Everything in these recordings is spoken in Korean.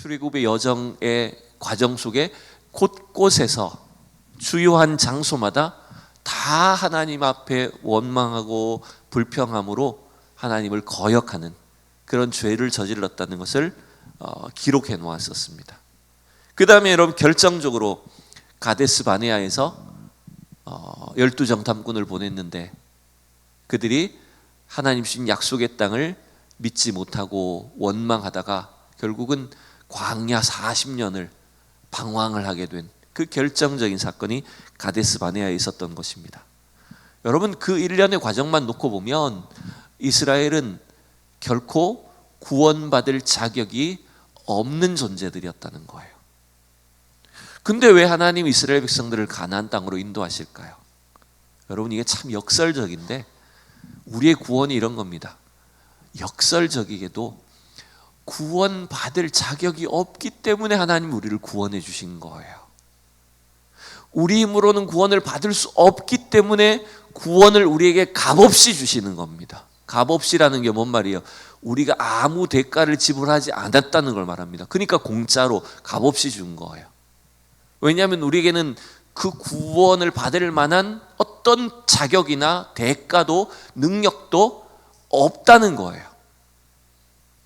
출애굽의 여정의 과정 속에 곳곳에서 주요한 장소마다 다 하나님 앞에 원망하고 불평함으로 하나님을 거역하는 그런 죄를 저질렀다는 것을 기록해 놓았었습니다. 그 다음에 여러분 결정적으로 가데스 바네아에서 12정탐꾼을 보냈는데 그들이 하나님 주신 약속의 땅을 믿지 못하고 원망하다가 결국은 광야 40년을 방황을 하게 된 그 결정적인 사건이 가데스 바네아에 있었던 것입니다. 여러분 그 일련의 과정만 놓고 보면 이스라엘은 결코 구원받을 자격이 없는 존재들이었다는 거예요. 근데 왜 하나님 이스라엘 백성들을 가나안 땅으로 인도하실까요? 여러분 이게 참 역설적인데 우리의 구원이 이런 겁니다. 역설적이게도 구원받을 자격이 없기 때문에 하나님 우리를 구원해 주신 거예요. 우리 힘으로는 구원을 받을 수 없기 때문에 구원을 우리에게 값없이 주시는 겁니다. 값없이라는 게 뭔 말이에요? 우리가 아무 대가를 지불하지 않았다는 걸 말합니다. 그러니까 공짜로 값없이 준 거예요. 왜냐하면 우리에게는 그 구원을 받을 만한 어떤 자격이나 대가도 능력도 없다는 거예요.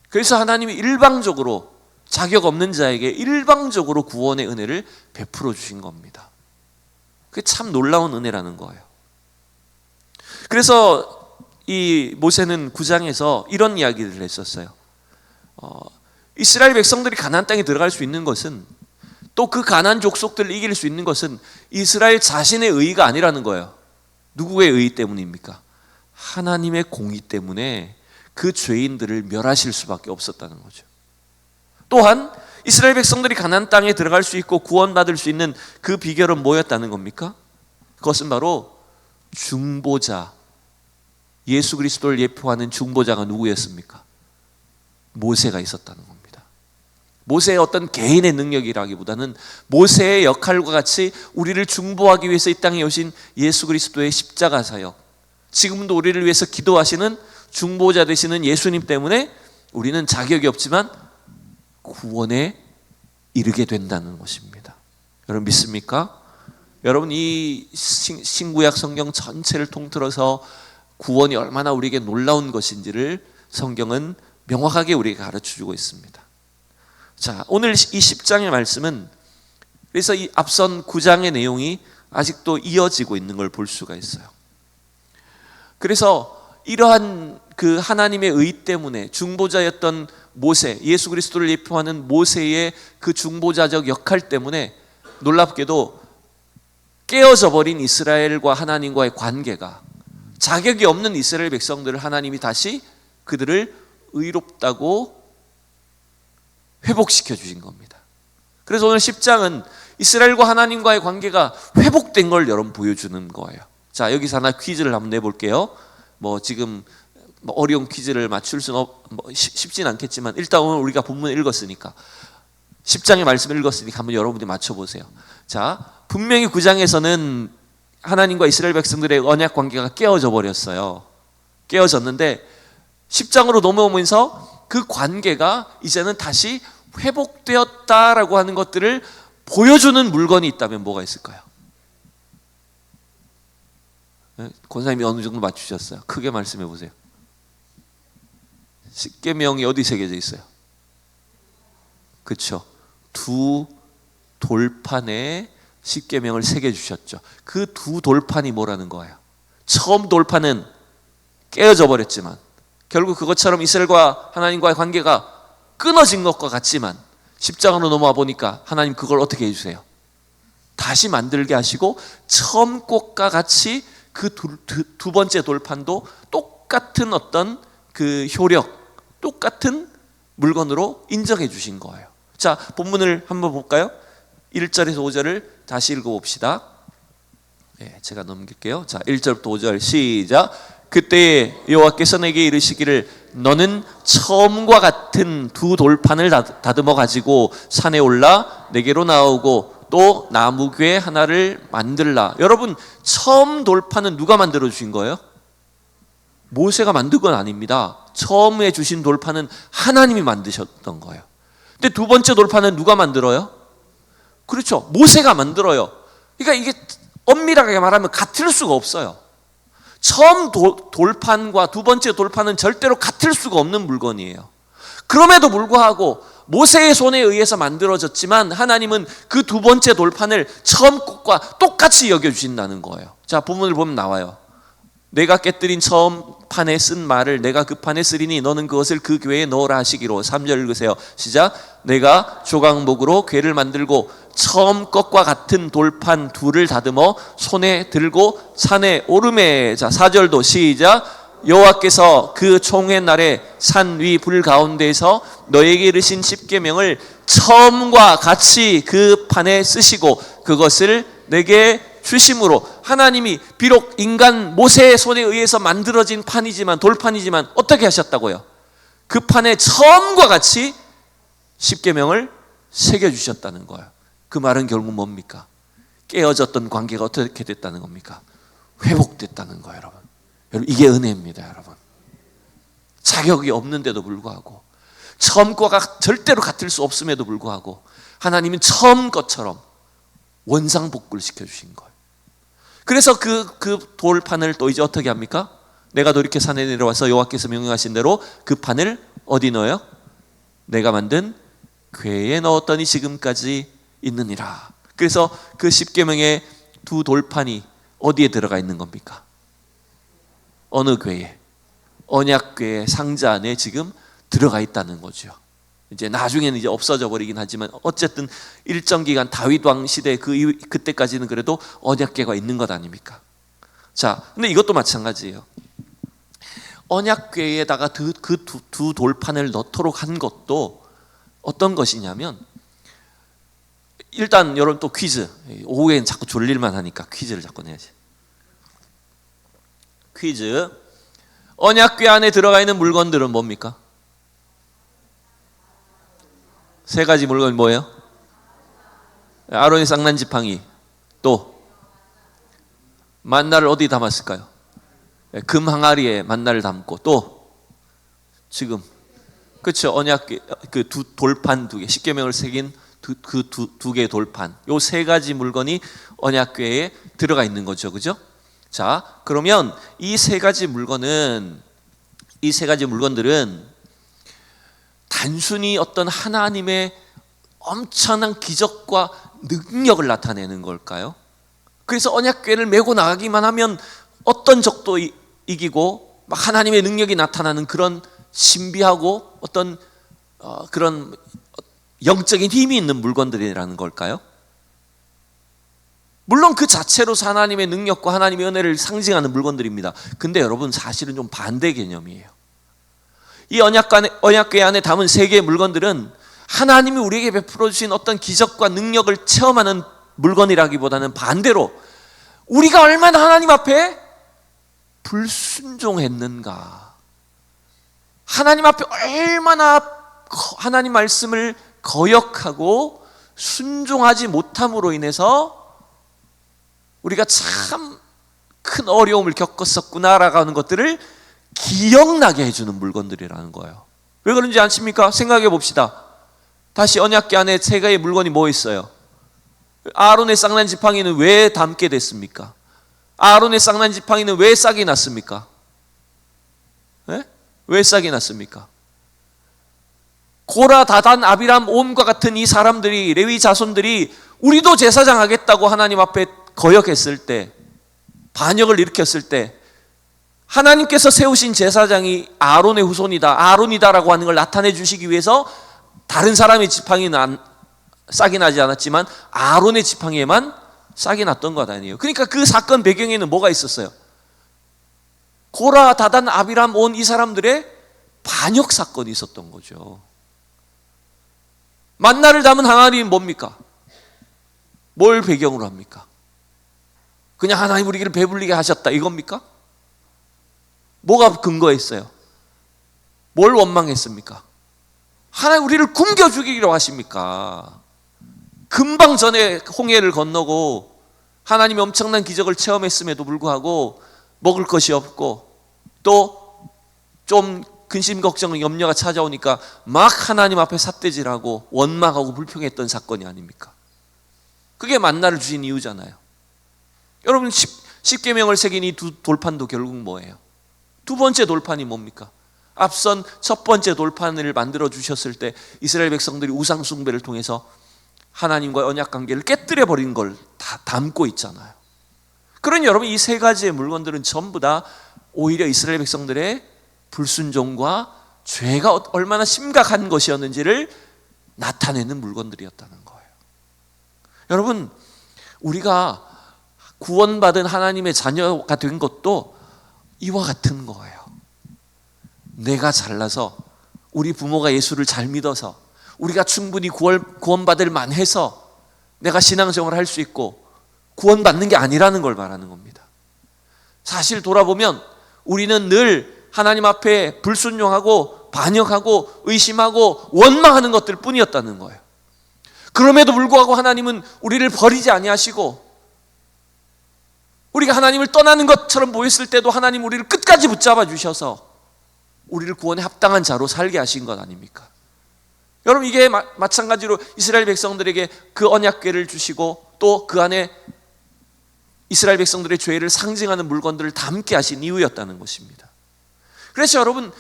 그래서 하나님이 일방적으로 자격 없는 자에게 일방적으로 구원의 은혜를 베풀어 주신 겁니다. 그게 참 놀라운 은혜라는 거예요. 그래서 이 모세는 9장에서 이런 이야기를 했었어요. 이스라엘 백성들이 가나안 땅에 들어갈 수 있는 것은 또 그 가나안 족속들을 이길 수 있는 것은 이스라엘 자신의 의의가 아니라는 거예요. 누구의 의의 때문입니까? 하나님의 공의 때문에 그 죄인들을 멸하실 수밖에 없었다는 거죠. 또한 이스라엘 백성들이 가나안 땅에 들어갈 수 있고 구원받을 수 있는 그 비결은 뭐였다는 겁니까? 그것은 바로 중보자, 예수 그리스도를 예표하는 중보자가 누구였습니까? 모세가 있었다는 겁니다. 모세의 어떤 개인의 능력이라기보다는 모세의 역할과 같이 우리를 중보하기 위해서 이 땅에 오신 예수 그리스도의 십자가 사역, 지금도 우리를 위해서 기도하시는 중보자 되시는 예수님 때문에 우리는 자격이 없지만 구원에 이르게 된다는 것입니다. 여러분 믿습니까? 여러분 이 신구약 성경 전체를 통틀어서 구원이 얼마나 우리에게 놀라운 것인지를 성경은 명확하게 우리에게 가르쳐주고 있습니다. 자, 오늘 이 10장의 말씀은 그래서 이 앞선 9장의 내용이 아직도 이어지고 있는 걸 볼 수가 있어요. 그래서 이러한 그 하나님의 의 때문에 중보자였던 모세, 예수 그리스도를 예표하는 모세의 그 중보자적 역할 때문에 놀랍게도 깨어져 버린 이스라엘과 하나님과의 관계가, 자격이 없는 이스라엘 백성들을 하나님이 다시 그들을 의롭다고 회복시켜 주신 겁니다. 그래서 오늘 10장은 이스라엘과 하나님과의 관계가 회복된 걸 여러분 보여주는 거예요. 자, 여기서 하나 퀴즈를 한번 내볼게요. 지금 어려운 퀴즈를 맞출 수는 쉽진 않겠지만 일단 오늘 우리가 본문을 읽었으니까 10장의 말씀을 읽었으니까 한번 여러분들이 맞춰보세요. 자, 분명히 9장에서는 하나님과 이스라엘 백성들의 언약 관계가 깨어져 버렸어요. 깨어졌는데 10장으로 넘어오면서 그 관계가 이제는 다시 회복되었다라고 하는 것들을 보여주는 물건이 있다면 뭐가 있을까요? 권사님이 어느 정도 맞추셨어요? 크게 말씀해 보세요. 십계명이 어디 새겨져 있어요? 그렇죠. 두 돌판에 십계명을 새겨주셨죠. 그 두 돌판이 뭐라는 거예요? 처음 돌판은 깨어져 버렸지만 결국 그것처럼 이스라엘과 하나님과의 관계가 끊어진 것과 같지만 10장으로 넘어와 보니까 하나님 그걸 어떻게 해주세요? 다시 만들게 하시고 처음 것과 같이 그 두 번째 돌판도 똑같은 어떤 그 효력, 똑같은 물건으로 인정해 주신 거예요. 자, 본문을 한번 볼까요? 1절에서 5절을 다시 읽어봅시다. 제가 넘길게요. 자, 1절부터 5절 시작. 그때 여호와께서 내게 이르시기를 너는 처음과 같은 두 돌판을 다듬어 가지고 산에 올라 내게로 나오고 또 나무괴 하나를 만들라. 여러분, 처음 돌판은 누가 만들어 주신 거예요? 모세가 만든 건 아닙니다. 처음에 주신 돌판은 하나님이 만드셨던 거예요. 근데 두 번째 돌판은 누가 만들어요? 그렇죠. 모세가 만들어요. 그러니까 이게 엄밀하게 말하면 같을 수가 없어요. 처음 돌판과 두 번째 돌판은 절대로 같을 수가 없는 물건이에요. 그럼에도 불구하고 모세의 손에 의해서 만들어졌지만 하나님은 그 두 번째 돌판을 처음 것과 똑같이 여겨주신다는 거예요. 자, 본문을 보면 나와요. 내가 깨뜨린 처음 판에 쓴 말을 내가 그 판에 쓰리니 너는 그것을 그 궤에 넣으라 하시기로. 3절 읽으세요. 시작. 내가 조각목으로 궤를 만들고 처음 것과 같은 돌판 둘을 다듬어 손에 들고 산에 오르매. 자, 4절도 시작. 여호와께서 그 총회 날에 산 위 불 가운데에서 너에게 이르신 십계명을 처음과 같이 그 판에 쓰시고 그것을 내게 주심으로. 하나님이 비록 인간 모세의 손에 의해서 만들어진 판이지만, 돌판이지만 어떻게 하셨다고요? 그 판에 처음과 같이 십계명을 새겨주셨다는 거예요. 그 말은 결국 뭡니까? 깨어졌던 관계가 어떻게 됐다는 겁니까? 회복됐다는 거예요, 여러분. 여러분, 이게 은혜입니다, 여러분. 자격이 없는데도 불구하고, 처음 것과 절대로 같을 수 없음에도 불구하고 하나님은 처음 것처럼 원상복구를 시켜주신 거예요. 그래서 그 돌판을 또 이제 어떻게 합니까? 내가 돌이켜 산에 내려와서 여호와께서 명령하신 대로 그 판을 어디 넣어요? 내가 만든 궤에 넣었더니 지금까지 있느니라. 그래서 그 십계명의 두 돌판이 어디에 들어가 있는 겁니까? 어느 궤에? 언약궤의 상자 안에 지금 들어가 있다는 거죠. 이제 나중에는 이제 없어져 버리긴 하지만 어쨌든 일정 기간 다윗 왕 시대 그때까지는 그래도 언약궤가 있는 것 아닙니까? 자, 근데 이것도 마찬가지예요. 언약궤에다가 두 돌판을 넣도록 한 것도 어떤 것이냐면, 일단 여러분 또 퀴즈. 오후엔 자꾸 졸릴만 하니까 퀴즈를 자꾸 내야지. 퀴즈. 언약궤 안에 들어가 있는 물건들은 뭡니까? 세 가지 물건이 뭐예요? 아론의 쌍난 지팡이, 또 만나를 어디 담았을까요? 금 항아리에 만나를 담고, 또 지금 그렇죠, 언약궤 그 두 돌판 두 개, 십계명을 새긴 두 개의 돌판, 요 세 가지 물건이 언약궤에 들어가 있는 거죠, 그죠? 자, 그러면 이 세 가지 물건들은 단순히 어떤 하나님의 엄청난 기적과 능력을 나타내는 걸까요? 그래서 언약궤를 메고 나가기만 하면 어떤 적도 이기고 막 하나님의 능력이 나타나는 그런 신비하고 어떤 그런 영적인 힘이 있는 물건들이라는 걸까요? 물론 그 자체로서 하나님의 능력과 하나님의 은혜를 상징하는 물건들입니다. 근데 여러분, 사실은 좀 반대 개념이에요. 이 언약궤 안에 담은 세 개의 물건들은 하나님이 우리에게 베풀어 주신 어떤 기적과 능력을 체험하는 물건이라기보다는 반대로 우리가 얼마나 하나님 앞에 불순종했는가, 하나님 앞에 얼마나 하나님 말씀을 거역하고 순종하지 못함으로 인해서 우리가 참 큰 어려움을 겪었었구나라고 하는 것들을 기억나게 해주는 물건들이라는 거예요. 왜 그런지 아십니까? 생각해 봅시다. 다시 언약궤 안에 세 개의 물건이 뭐 있어요? 아론의 쌍난 지팡이는 왜 담게 됐습니까? 아론의 쌍난 지팡이는 왜 싹이 났습니까? 네? 왜 싹이 났습니까? 고라, 다단, 아비람, 옴과 같은 이 사람들이, 레위 자손들이 우리도 제사장 하겠다고 하나님 앞에 거역했을 때, 반역을 일으켰을 때 하나님께서 세우신 제사장이 아론의 후손이다, 아론이다라고 하는 걸 나타내 주시기 위해서 다른 사람의 지팡이는 싹이 나지 않았지만 아론의 지팡이에만 싹이 났던 것 아니에요. 그러니까 그 사건 배경에는 뭐가 있었어요? 고라, 다단, 아비람, 온 이 사람들의 반역 사건이 있었던 거죠. 만나를 담은 항아리는 뭡니까? 뭘 배경으로 합니까? 그냥 하나님 우리를 배불리게 하셨다 이겁니까? 뭐가 근거했어요? 뭘 원망했습니까? 하나님 우리를 굶겨 죽이기로 하십니까? 금방 전에 홍해를 건너고 하나님의 엄청난 기적을 체험했음에도 불구하고 먹을 것이 없고 또 좀 근심 걱정 염려가 찾아오니까 막 하나님 앞에 삿대질하고 원망하고 불평했던 사건이 아닙니까? 그게 만나를 주신 이유잖아요. 여러분, 십계명을 새긴 이 두 돌판도 결국 뭐예요? 두 번째 돌판이 뭡니까? 앞선 첫 번째 돌판을 만들어 주셨을 때 이스라엘 백성들이 우상 숭배를 통해서 하나님과의 언약 관계를 깨뜨려 버린 걸 다 담고 있잖아요. 그러니 여러분, 이 세 가지의 물건들은 전부 다 오히려 이스라엘 백성들의 불순종과 죄가 얼마나 심각한 것이었는지를 나타내는 물건들이었다는 거예요. 여러분, 우리가 구원받은 하나님의 자녀가 된 것도 이와 같은 거예요. 내가 잘나서, 우리 부모가 예수를 잘 믿어서, 우리가 충분히 구원받을 만해서 내가 신앙생활을 할 수 있고 구원받는 게 아니라는 걸 말하는 겁니다. 사실 돌아보면 우리는 늘 하나님 앞에 불순종하고 반역하고 의심하고 원망하는 것들 뿐이었다는 거예요. 그럼에도 불구하고 하나님은 우리를 버리지 아니하시고, 우리가 하나님을 떠나는 것처럼 보였을 때도 하나님 우리를 끝까지 붙잡아 주셔서 우리를 구원에 합당한 자로 살게 하신 것 아닙니까? 여러분, 이게 마찬가지로 이스라엘 백성들에게 그 언약궤를 주시고 또 그 안에 이스라엘 백성들의 죄를 상징하는 물건들을 담게 하신 이유였다는 것입니다. 그래서 여러분,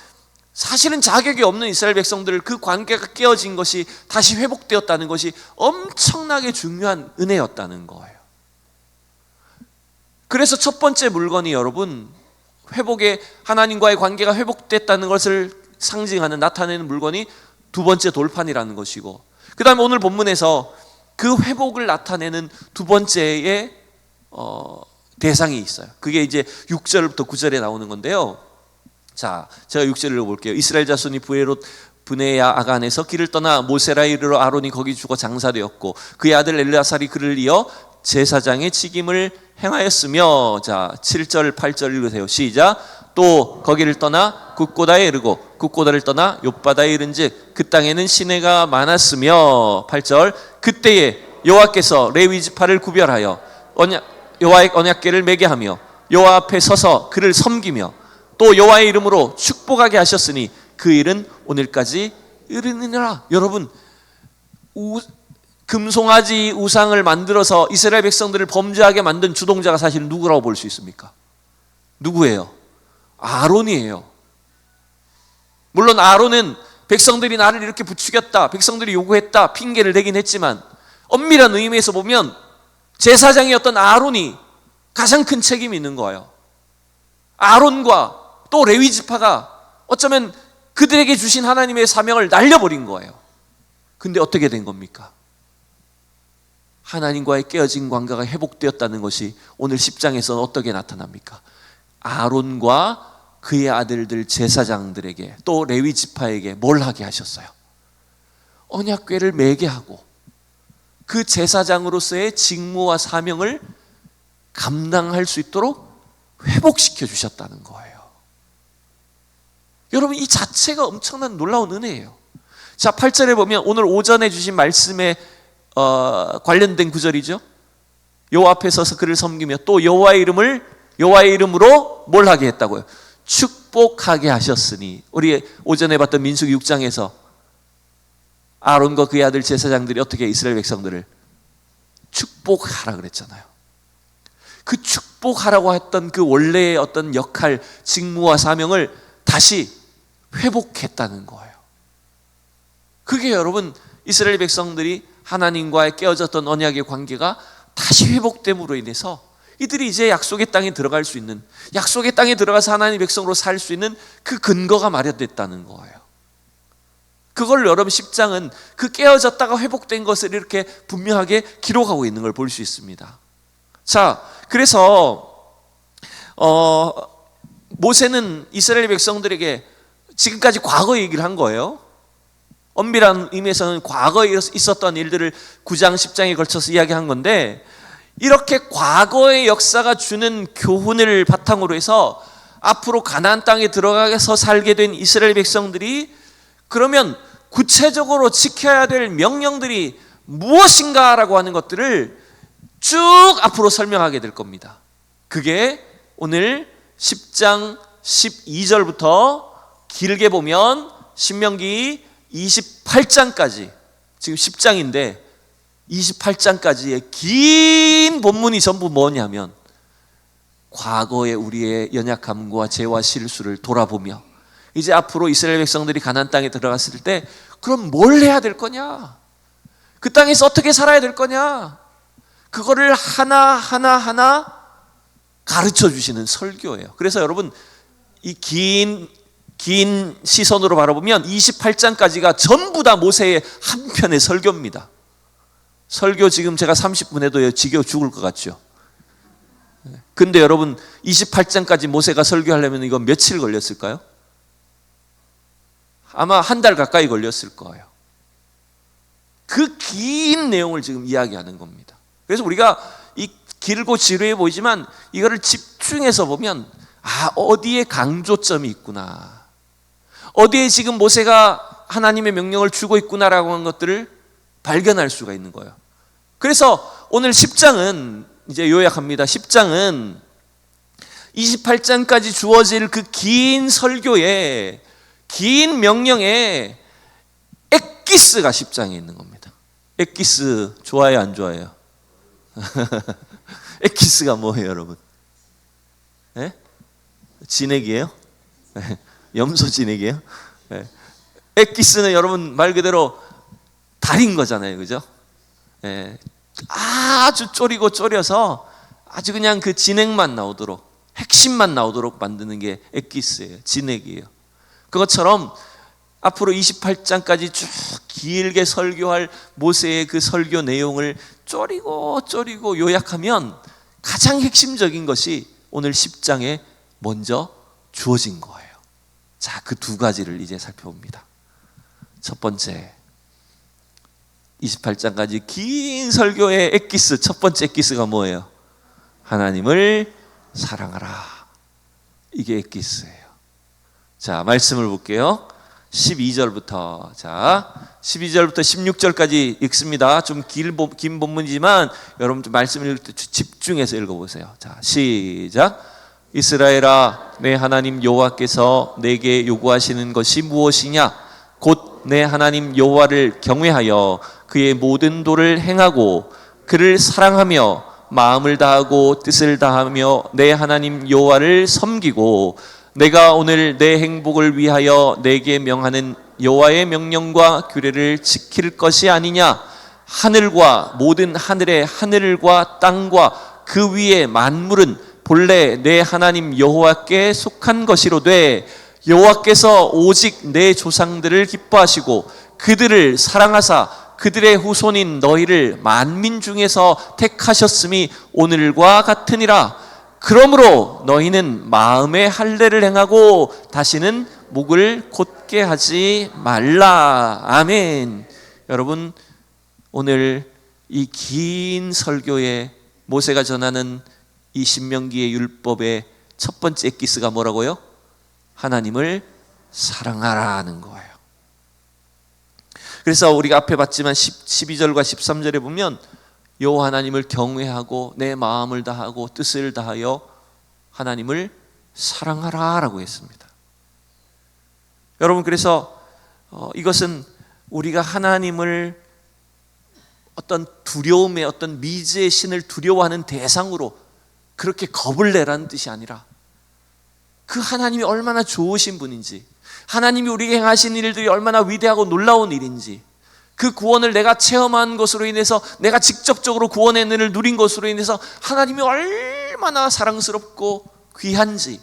사실은 자격이 없는 이스라엘 백성들, 그 관계가 깨어진 것이 다시 회복되었다는 것이 엄청나게 중요한 은혜였다는 거예요. 그래서 첫 번째 물건이 여러분, 회복의, 하나님과의 관계가 회복됐다는 것을 상징하는, 나타내는 물건이 두 번째 돌판이라는 것이고, 그 다음에 오늘 본문에서 그 회복을 나타내는 두 번째의 대상이 있어요. 그게 이제 6절부터 9절에 나오는 건데요. 자, 제가 6절을 읽어볼게요. 이스라엘 자손이 브네야 아간에서 길을 떠나 모세라 이르러 아론이 거기 죽어 장사되었고 그의 아들 엘르아살이 그를 이어 제사장의 책임을 행하였으며, 자 7절 8절 읽으세요. 시작. 또 거기를 떠나 굿고다에 이르고 굿고다를 떠나 욥바다에 이른즉 그 땅에는 시내가 많았으며, 8절. 그때에 여호와께서 레위 지파를 구별하여 여호와의 언약궤를 매게 하며 여호와 앞에 서서 그를 섬기며 또 여호와의 이름으로 축복하게 하셨으니 그 일은 오늘까지 이르느니라. 여러분, 금송아지 우상을 만들어서 이스라엘 백성들을 범죄하게 만든 주동자가 사실 누구라고 볼 수 있습니까? 누구예요? 아론이에요. 물론 아론은 백성들이 나를 이렇게 부추겼다, 백성들이 요구했다 핑계를 대긴 했지만, 엄밀한 의미에서 보면 제사장이었던 아론이 가장 큰 책임이 있는 거예요. 아론과 또 레위 지파가 어쩌면 그들에게 주신 하나님의 사명을 날려버린 거예요. 근데 어떻게 된 겁니까? 하나님과의 깨어진 관계가 회복되었다는 것이 오늘 10장에서는 어떻게 나타납니까? 아론과 그의 아들들 제사장들에게 또 레위 지파에게 뭘 하게 하셨어요? 언약궤를 매게 하고 그 제사장으로서의 직무와 사명을 감당할 수 있도록 회복시켜 주셨다는 거예요. 여러분, 이 자체가 엄청난 놀라운 은혜예요. 자, 8절에 보면 오늘 오전에 주신 말씀에 관련된 구절이죠. 여호와 앞에 서서 그를 섬기며 또 여호와의 이름으로 뭘 하게 했다고요? 축복하게 하셨으니. 우리 오전에 봤던 민수기 6장에서 아론과 그의 아들 제사장들이 어떻게 이스라엘 백성들을 축복하라 그랬잖아요. 그 축복하라고 했던 그 원래의 어떤 역할, 직무와 사명을 다시 회복했다는 거예요. 그게 여러분, 이스라엘 백성들이 하나님과의 깨어졌던 언약의 관계가 다시 회복됨으로 인해서 이들이 이제 약속의 땅에 들어갈 수 있는, 약속의 땅에 들어가서 하나님의 백성으로 살 수 있는 그 근거가 마련됐다는 거예요. 그걸 여러분 10장은 그 깨어졌다가 회복된 것을 이렇게 분명하게 기록하고 있는 걸 볼 수 있습니다. 자, 그래서 모세는 이스라엘 백성들에게 지금까지 과거 얘기를 한 거예요. 엄밀한 의미에서는 과거에 있었던 일들을 9장 10장에 걸쳐서 이야기한 건데, 이렇게 과거의 역사가 주는 교훈을 바탕으로 해서 앞으로 가나안 땅에 들어가서 살게 된 이스라엘 백성들이 그러면 구체적으로 지켜야 될 명령들이 무엇인가라고 하는 것들을 쭉 앞으로 설명하게 될 겁니다. 그게 오늘 10장 12절부터 길게 보면 신명기 28장까지, 지금 10장인데 28장까지의 긴 본문이 전부 뭐냐면 과거의 우리의 연약함과 죄와 실수를 돌아보며 이제 앞으로 이스라엘 백성들이 가나안 땅에 들어갔을 때 그럼 뭘 해야 될 거냐? 그 땅에서 어떻게 살아야 될 거냐? 그거를 하나하나 가르쳐 주시는 설교예요. 그래서 여러분 이 긴 시선으로 바라보면 28장까지가 전부 다 모세의 한 편의 설교입니다. 설교 지금 제가 30분 해도 지겨워 죽을 것 같죠? 근데 여러분 28장까지 모세가 설교하려면 이거 며칠 걸렸을까요? 아마 한 달 가까이 걸렸을 거예요. 그 긴 내용을 지금 이야기하는 겁니다. 그래서 우리가 이 길고 지루해 보이지만 이거를 집중해서 보면 어디에 강조점이 있구나, 어디에 지금 모세가 하나님의 명령을 주고 있구나라고 하는 것들을 발견할 수가 있는 거예요. 그래서 오늘 10장은 이제 요약합니다. 10장은 28장까지 주어질 그 긴 설교에, 긴 명령에 엑기스가 10장에 있는 겁니다. 엑기스 좋아해요, 안 좋아해요? 엑기스가 뭐예요, 여러분? 네? 진액이에요? 염소 진액이에요? 네. 엑기스는 여러분 말 그대로 달인 거잖아요, 그죠? 네. 아주 졸여서 아주 그냥 그 진액만 나오도록, 핵심만 나오도록 만드는 게 엑기스예요, 진액이에요. 그것처럼 앞으로 28장까지 쭉 길게 설교할 모세의 그 설교 내용을 쪼리고 요약하면 가장 핵심적인 것이 오늘 10장에 먼저 주어진 거예요. 자, 그 두 가지를 이제 살펴봅니다. 첫 번째, 28장까지 긴 설교의 엑기스, 첫 번째 엑기스가 뭐예요? 하나님을 사랑하라. 이게 엑기스예요. 자, 말씀을 볼게요. 12절부터 16절까지 읽습니다. 좀 긴 본문이지만 여러분 좀 말씀을 읽을 때 집중해서 읽어보세요. 자, 시작. 이스라엘아, 내 하나님 여호와께서 내게 요구하시는 것이 무엇이냐? 곧 내 하나님 여호와를 경외하여 그의 모든 도를 행하고 그를 사랑하며 마음을 다하고 뜻을 다하며 내 하나님 여호와를 섬기고 내가 오늘 내 행복을 위하여 내게 명하는 여호와의 명령과 규례를 지킬 것이 아니냐? 하늘과 모든 하늘의 하늘과 땅과 그 위의 만물은 본래 내 하나님 여호와께 속한 것이로되 여호와께서 오직 내 조상들을 기뻐하시고 그들을 사랑하사 그들의 후손인 너희를 만민 중에서 택하셨음이 오늘과 같으니라. 그러므로 너희는 마음의 할례를 행하고 다시는 목을 곧게 하지 말라. 아멘. 여러분, 오늘 이 긴 설교에 모세가 전하는 이 신명기의 율법의 첫 번째 엑기스가 뭐라고요? 하나님을 사랑하라는 거예요. 그래서 우리가 앞에 봤지만 12절과 13절에 보면 여호와 하나님을 경외하고 내 마음을 다하고 뜻을 다하여 하나님을 사랑하라라고 했습니다. 여러분, 그래서 이것은 우리가 하나님을 어떤 두려움의, 어떤 미지의 신을 두려워하는 대상으로 그렇게 겁을 내라는 뜻이 아니라 그 하나님이 얼마나 좋으신 분인지, 하나님이 우리에게 행하신 일들이 얼마나 위대하고 놀라운 일인지, 그 구원을 내가 체험한 것으로 인해서, 내가 직접적으로 구원의 은혜를 누린 것으로 인해서 하나님이 얼마나 사랑스럽고 귀한지,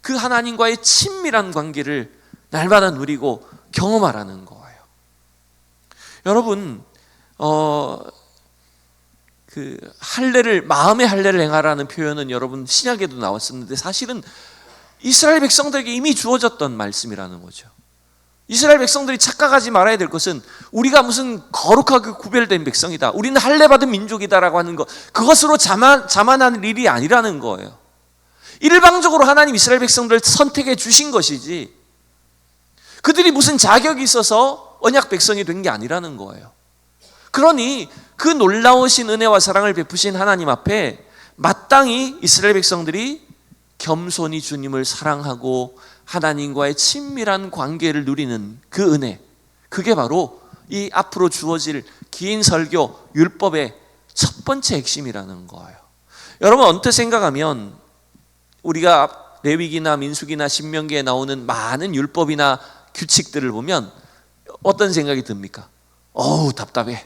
그 하나님과의 친밀한 관계를 날마다 누리고 경험하라는 거예요. 여러분, 그 할례를, 마음의 할례를 행하라는 표현은 여러분 신약에도 나왔었는데 사실은 이스라엘 백성들에게 이미 주어졌던 말씀이라는 거죠. 이스라엘 백성들이 착각하지 말아야 될 것은 우리가 무슨 거룩하게 구별된 백성이다, 우리는 할례 받은 민족이다라고 하는 것, 그것으로 자만하는 일이 아니라는 거예요. 일방적으로 하나님 이스라엘 백성들을 선택해 주신 것이지 그들이 무슨 자격이 있어서 언약 백성이 된 게 아니라는 거예요. 그러니 그 놀라우신 은혜와 사랑을 베푸신 하나님 앞에 마땅히 이스라엘 백성들이 겸손히 주님을 사랑하고 하나님과의 친밀한 관계를 누리는 그 은혜, 그게 바로 이 앞으로 주어질 긴 설교 율법의 첫 번째 핵심이라는 거예요. 여러분, 언뜻 생각하면 우리가 레위기나 민수기나 신명기에 나오는 많은 율법이나 규칙들을 보면 어떤 생각이 듭니까? 어우, 답답해.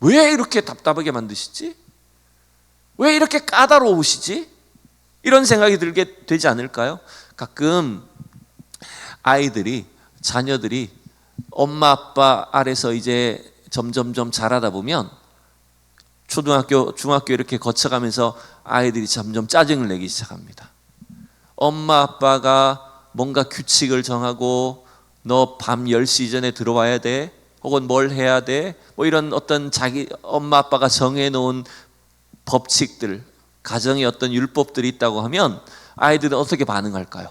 왜 이렇게 답답하게 만드시지? 왜 이렇게 까다로우시지? 이런 생각이 들게 되지 않을까요? 가끔 자녀들이 엄마 아빠 아래서 이제 점점점 자라다 보면 초등학교, 중학교 이렇게 거쳐가면서 아이들이 점점 짜증을 내기 시작합니다. 엄마 아빠가 뭔가 규칙을 정하고 너 밤 10시 전에 들어와야 돼, 혹은 뭘 해야 돼, 뭐 이런 어떤 자기 엄마 아빠가 정해놓은 법칙들, 가정의 어떤 율법들이 있다고 하면 아이들은 어떻게 반응할까요?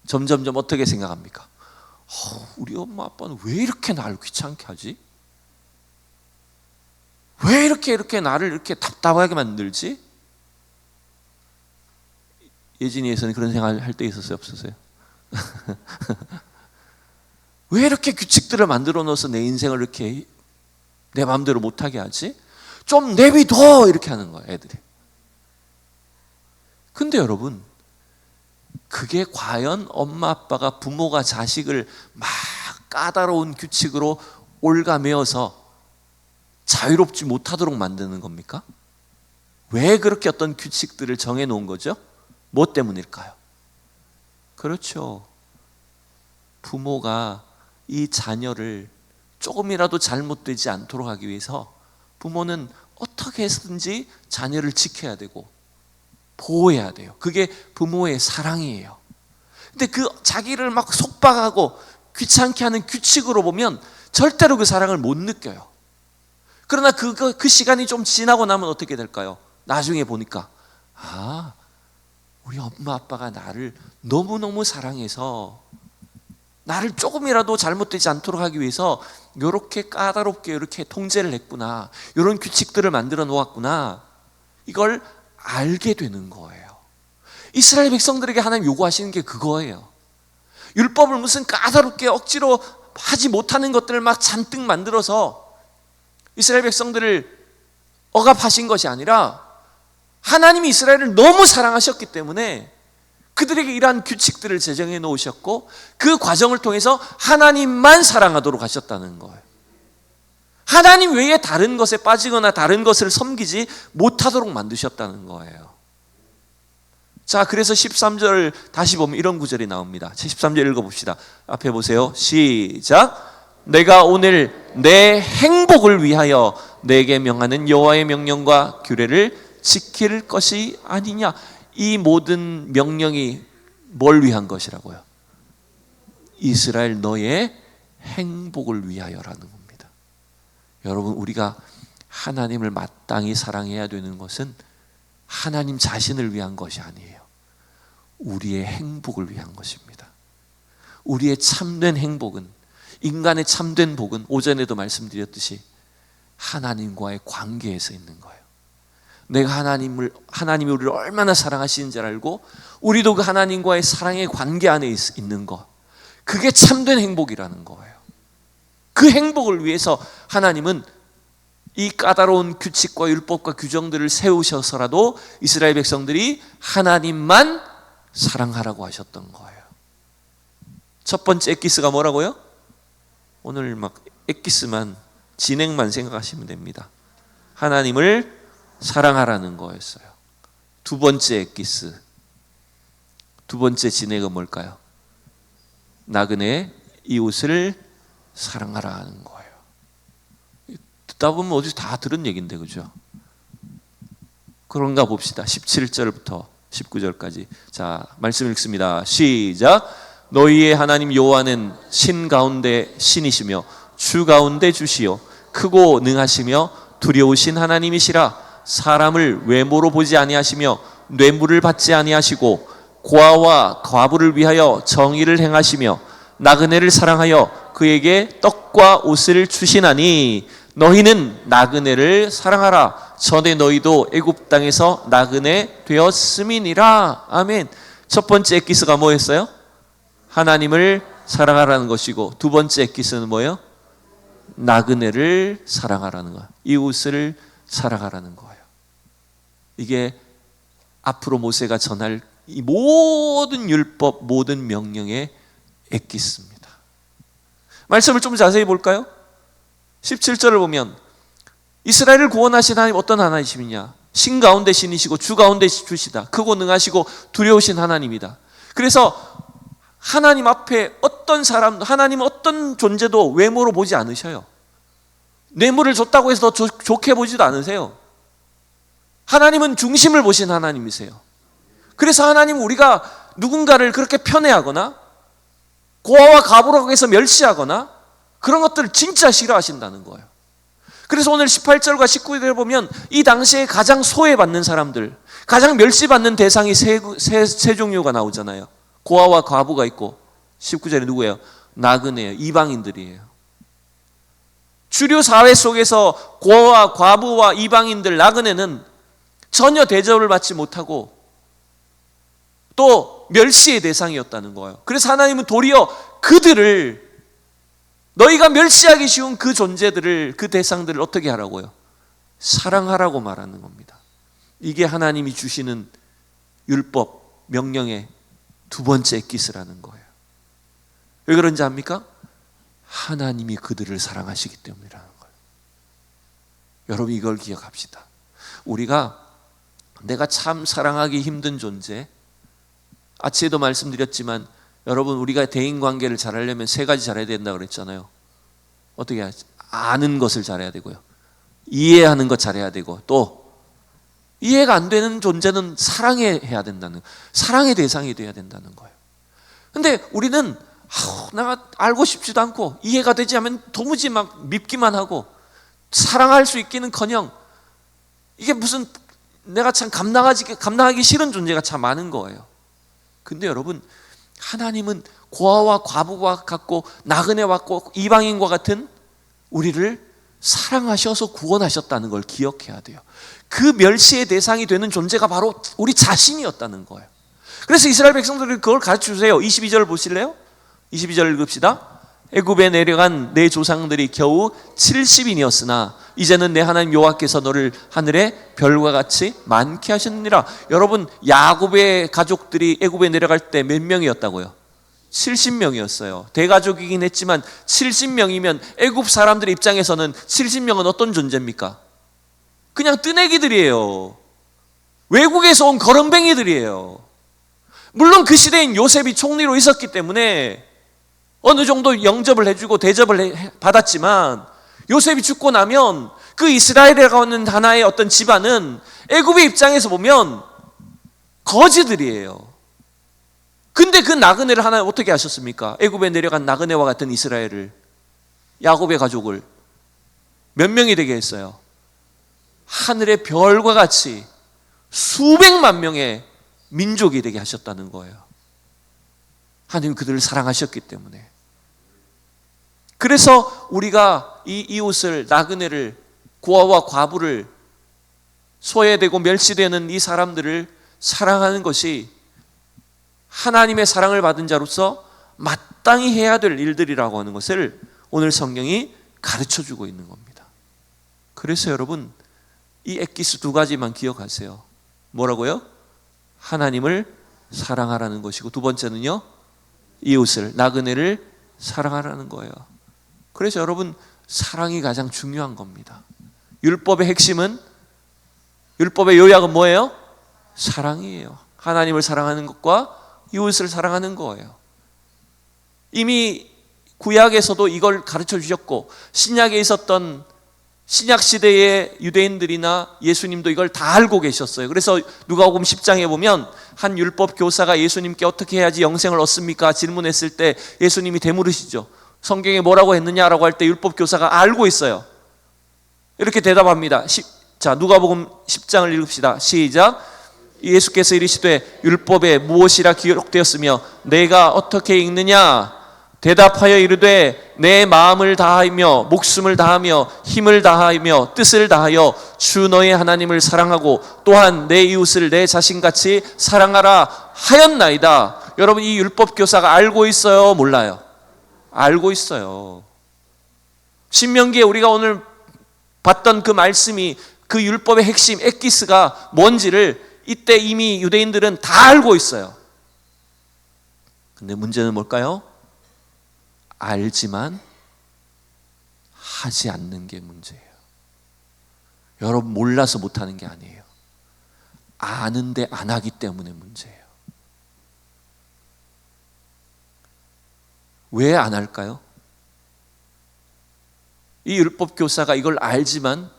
점점점 어떻게 생각합니까? 우리 엄마 아빠는 왜 이렇게 나를 귀찮게 하지? 왜 이렇게 나를 이렇게 답답하게 만들지? 예진이에서는 그런 생각을 할 때 있었어요, 없었어요? 왜 이렇게 규칙들을 만들어 놓아서 내 인생을 이렇게 내 마음대로 못하게 하지? 좀 내비둬! 이렇게 하는 거예요, 애들이. 근데 여러분, 그게 과연 엄마 아빠가, 부모가 자식을 막 까다로운 규칙으로 올가매어서 자유롭지 못하도록 만드는 겁니까? 왜 그렇게 어떤 규칙들을 정해 놓은 거죠? 뭐 때문일까요? 그렇죠. 부모가 이 자녀를 조금이라도 잘못되지 않도록 하기 위해서 부모는 어떻게 해서든지 자녀를 지켜야 되고 보호해야 돼요. 그게 부모의 사랑이에요. 근데 그 자기를 막 속박하고 귀찮게 하는 규칙으로 보면 절대로 그 사랑을 못 느껴요. 그러나 그 시간이 좀 지나고 나면 어떻게 될까요? 나중에 보니까 우리 엄마 아빠가 나를 너무너무 사랑해서 나를 조금이라도 잘못되지 않도록 하기 위해서 이렇게 까다롭게 이렇게 통제를 했구나, 이런 규칙들을 만들어 놓았구나, 이걸 알게 되는 거예요. 이스라엘 백성들에게 하나님 요구하시는 게 그거예요. 율법을 무슨 까다롭게 억지로 하지 못하는 것들을 막 잔뜩 만들어서 이스라엘 백성들을 억압하신 것이 아니라 하나님이 이스라엘을 너무 사랑하셨기 때문에 그들에게 이러한 규칙들을 제정해 놓으셨고 그 과정을 통해서 하나님만 사랑하도록 하셨다는 거예요. 하나님 외에 다른 것에 빠지거나 다른 것을 섬기지 못하도록 만드셨다는 거예요. 자, 그래서 13절 다시 보면 이런 구절이 나옵니다. 13절 읽어봅시다. 앞에 보세요. 시작. 내가 오늘 내 행복을 위하여 내게 명하는 여호와의 명령과 규례를 지킬 것이 아니냐. 이 모든 명령이 뭘 위한 것이라고요? 이스라엘 너의 행복을 위하여라는 겁니다. 여러분, 우리가 하나님을 마땅히 사랑해야 되는 것은 하나님 자신을 위한 것이 아니에요. 우리의 행복을 위한 것입니다. 우리의 참된 행복은, 인간의 참된 복은 오전에도 말씀드렸듯이 하나님과의 관계에서 있는 거예요. 내가 하나님이 우리를 얼마나 사랑하시는지 알고 우리도 그 하나님과의 사랑의 관계 안에 있는 것, 그게 참된 행복이라는 거예요. 그 행복을 위해서 하나님은 이 까다로운 규칙과 율법과 규정들을 세우셔서라도 이스라엘 백성들이 하나님만 사랑하라고 하셨던 거예요. 첫 번째 엑기스가 뭐라고요? 오늘 막 엑기스만, 진행만 생각하시면 됩니다. 하나님을 사랑하라는 거였어요. 두 번째 엑기스, 두 번째 진행은 뭘까요? 나그네 이웃을 사랑하라 하는 거예요. 듣다 보면 어디서 다 들은 얘기인데, 그죠? 그런가 봅시다. 17절부터 19절까지. 자, 말씀 읽습니다. 시작. 너희의 하나님 여호와는 신 가운데 신이시며 주 가운데 주시요 크고 능하시며 두려우신 하나님이시라. 사람을 외모로 보지 아니하시며 뇌물을 받지 아니하시고 고아와 과부를 위하여 정의를 행하시며 나그네를 사랑하여 그에게 떡과 옷을 주시나니 너희는 나그네를 사랑하라. 전에 너희도 애굽 땅에서 나그네 되었음이니라. 아멘. 첫 번째 엑기스가 뭐였어요? 하나님을 사랑하라는 것이고, 두 번째 엑기스는 뭐예요? 나그네를 사랑하라는 거예요. 이웃을 사랑하라는 거예요. 이게 앞으로 모세가 전할 이 모든 율법, 모든 명령의 엑기스입니다. 말씀을 좀 자세히 볼까요? 17절을 보면 이스라엘을 구원하신 하나님 어떤 하나님이시냐? 신 가운데 신이시고 주 가운데 주시다. 크고 능하시고 두려우신 하나님이다. 그래서 하나님 앞에 어떤 사람, 하나님은 어떤 존재도 외모로 보지 않으셔요. 뇌물을 줬다고 해서 더 좋게 보지도 않으세요. 하나님은 중심을 보신 하나님이세요. 그래서 하나님은 우리가 누군가를 그렇게 편애하거나 고아와 과부라고 해서 멸시하거나 그런 것들을 진짜 싫어하신다는 거예요. 그래서 오늘 18절과 19절을 보면 이 당시에 가장 소외받는 사람들, 가장 멸시받는 대상이 세 종류가 나오잖아요. 고아와 과부가 있고, 19절에 누구예요? 나그네예요. 이방인들이에요. 주류 사회 속에서 고아와 과부와 이방인들, 나그네는 전혀 대접을 받지 못하고 또 멸시의 대상이었다는 거예요. 그래서 하나님은 도리어 그들을, 너희가 멸시하기 쉬운 그 존재들을, 그 대상들을 어떻게 하라고요? 사랑하라고 말하는 겁니다. 이게 하나님이 주시는 율법, 명령의 두 번째 엑기스라는 거예요. 왜 그런지 압니까? 하나님이 그들을 사랑하시기 때문이라는 거예요. 여러분 이걸 기억합시다. 우리가 내가 참 사랑하기 힘든 존재, 아침에도 말씀드렸지만 여러분 우리가 대인관계를 잘하려면 세 가지 잘해야 된다고 그랬잖아요. 어떻게 해야지? 아는 것을 잘해야 되고요, 이해하는 것 잘해야 되고, 또 이해가 안 되는 존재는 사랑해야 된다는, 사랑의 대상이 돼야 된다는 거예요. 근데 우리는 내가 알고 싶지도 않고 이해가 되지 않으면 도무지 막 밉기만 하고 사랑할 수 있기는커녕 이게 무슨 내가 참 감당하기 싫은 존재가 참 많은 거예요. 근데 여러분 하나님은 고아와 과부와 같고 나그네와 같고 이방인과 같은 우리를 사랑하셔서 구원하셨다는 걸 기억해야 돼요. 그 멸시의 대상이 되는 존재가 바로 우리 자신이었다는 거예요. 그래서 이스라엘 백성들이 그걸 가르쳐 주세요. 22절 보실래요? 22절 읽읍시다. 애굽에 내려간 내 조상들이 겨우 70인이었으나 이제는 내 하나님 여호와께서 너를 하늘의 별과 같이 많게 하셨느니라. 여러분 야곱의 가족들이 애굽에 내려갈 때 몇 명이었다고요? 70명이었어요. 대가족이긴 했지만 70명이면 애굽 사람들 입장에서는 70명은 어떤 존재입니까? 그냥 뜨내기들이에요. 외국에서 온 거렁뱅이들이에요. 물론 그 시대엔 요셉이 총리로 있었기 때문에 어느 정도 영접을 해주고 대접을 받았지만, 요셉이 죽고 나면 그 이스라엘이라고 하는 하나의 어떤 집안은 애굽의 입장에서 보면 거지들이에요. 근데 그 나그네를 하나님 어떻게 하셨습니까? 애굽에 내려간 나그네와 같은 이스라엘을, 야곱의 가족을 몇 명이 되게 했어요? 하늘의 별과 같이 수백만 명의 민족이 되게 하셨다는 거예요. 하나님 그들을 사랑하셨기 때문에. 그래서 우리가 이 이웃을, 나그네를, 고아와 과부를, 소외되고 멸시되는 이 사람들을 사랑하는 것이 하나님의 사랑을 받은 자로서 마땅히 해야 될 일들이라고 하는 것을 오늘 성경이 가르쳐주고 있는 겁니다. 그래서 여러분 이 엑기스 두 가지만 기억하세요. 뭐라고요? 하나님을 사랑하라는 것이고, 두 번째는요, 이웃을, 나그네를 사랑하라는 거예요. 그래서 여러분 사랑이 가장 중요한 겁니다. 율법의 핵심은, 율법의 요약은 뭐예요? 사랑이에요. 하나님을 사랑하는 것과 이웃을 사랑하는 거예요. 이미 구약에서도 이걸 가르쳐 주셨고, 신약에 있었던 신약 시대의 유대인들이나 예수님도 이걸 다 알고 계셨어요. 그래서 누가복음 10장에 보면 한 율법 교사가 예수님께 어떻게 해야지 영생을 얻습니까? 질문했을 때 예수님이 되물으시죠. 성경에 뭐라고 했느냐라고 할 때 율법 교사가 알고 있어요. 이렇게 대답합니다. 자, 누가복음 10장을 읽읍시다. 시작. 예수께서 이르시되 율법에 무엇이라 기록되었으며 내가 어떻게 읽느냐? 대답하여 이르되 내 마음을 다하며 목숨을 다하며 힘을 다하며 뜻을 다하여 주 너의 하나님을 사랑하고 또한 내 이웃을 내 자신같이 사랑하라 하였나이다. 여러분, 이 율법 교사가 알고 있어요? 몰라요? 알고 있어요. 신명기에 우리가 오늘 봤던 그 말씀이 그 율법의 핵심 엑기스가 뭔지를 이때 이미 유대인들은 다 알고 있어요. 근데 문제는 뭘까요? 알지만 하지 않는 게 문제예요. 여러분, 몰라서 못하는 게 아니에요. 아는데 안 하기 때문에 문제예요. 왜 안 할까요? 이 율법 교사가 이걸 알지만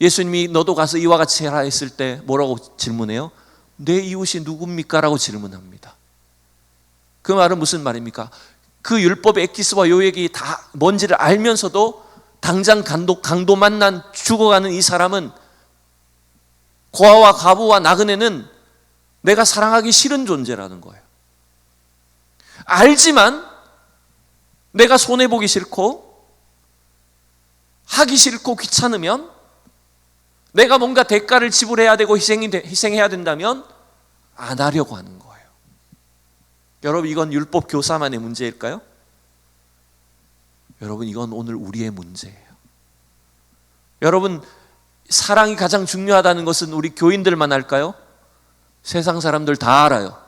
예수님이 너도 가서 이와 같이 해라 했을 때 뭐라고 질문해요? 내 이웃이 누굽니까? 라고 질문합니다. 그 말은 무슨 말입니까? 그 율법의 엑기스와 요액이 다 뭔지를 알면서도 당장 강도 만난 죽어가는 이 사람은, 고아와 과부와 나그네는 내가 사랑하기 싫은 존재라는 거예요. 알지만 내가 손해보기 싫고 하기 싫고 귀찮으면, 내가 뭔가 대가를 지불해야 되고 희생해야 된다면 안 하려고 하는 거예요. 여러분, 이건 율법 교사만의 문제일까요? 여러분, 이건 오늘 우리의 문제예요. 여러분, 사랑이 가장 중요하다는 것은 우리 교인들만 알까요? 세상 사람들 다 알아요.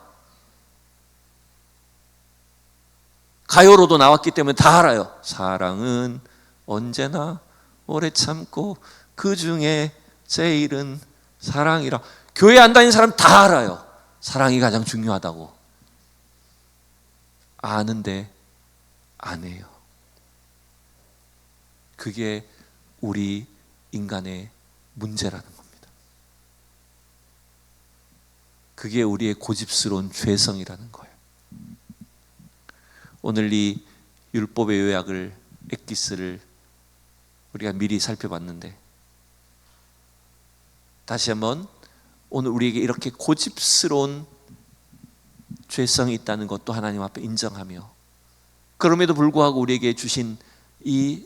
가요로도 나왔기 때문에 다 알아요. 사랑은 언제나 오래 참고 그 중에 제일은 사랑이라. 교회 안 다니는 사람 다 알아요. 사랑이 가장 중요하다고. 아는데 안 해요. 그게 우리 인간의 문제라는 겁니다. 그게 우리의 고집스러운 죄성이라는 거예요. 오늘 이 율법의 요약을, 엑기스를 우리가 미리 살펴봤는데, 다시 한번 오늘 우리에게 이렇게 고집스러운 죄성이 있다는 것도 하나님 앞에 인정하며, 그럼에도 불구하고 우리에게 주신 이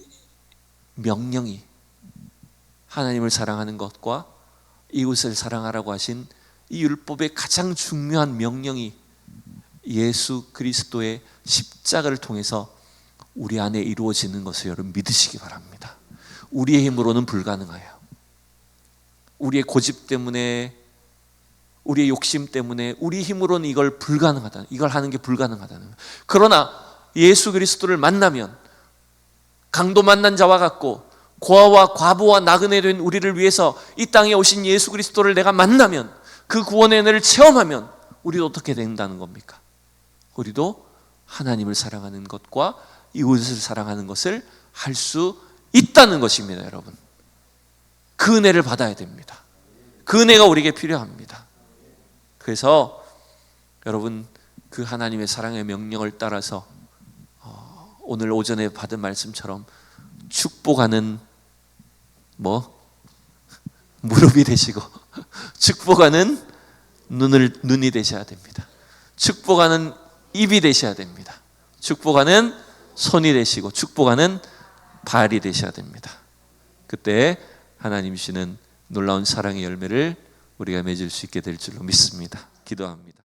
명령이, 하나님을 사랑하는 것과 이웃을 사랑하라고 하신 이 율법의 가장 중요한 명령이 예수 그리스도의 십자가를 통해서 우리 안에 이루어지는 것을 여러분 믿으시기 바랍니다. 우리의 힘으로는 불가능해요. 우리의 고집 때문에, 우리의 욕심 때문에 우리 힘으로는 이걸 하는 게 불가능하다는 거예요. 그러나 예수 그리스도를 만나면, 강도 만난 자와 같고 고아와 과부와 나그네 된 우리를 위해서 이 땅에 오신 예수 그리스도를 내가 만나면, 그 구원의 은혜를 체험하면 우리도 어떻게 된다는 겁니까? 우리도 하나님을 사랑하는 것과 이웃을 사랑하는 것을 할 수 있다는 것입니다. 여러분, 그 은혜를 받아야 됩니다. 그 은혜가 우리에게 필요합니다. 그래서 여러분, 그 하나님의 사랑의 명령을 따라서 오늘 오전에 받은 말씀처럼 축복하는 무릎이 되시고, 축복하는 눈이 되셔야 됩니다. 축복하는 입이 되셔야 됩니다. 축복하는 손이 되시고 축복하는 발이 되셔야 됩니다. 그때 하나님 주시는 놀라운 사랑의 열매를 우리가 맺을 수 있게 될 줄로 믿습니다. 기도합니다.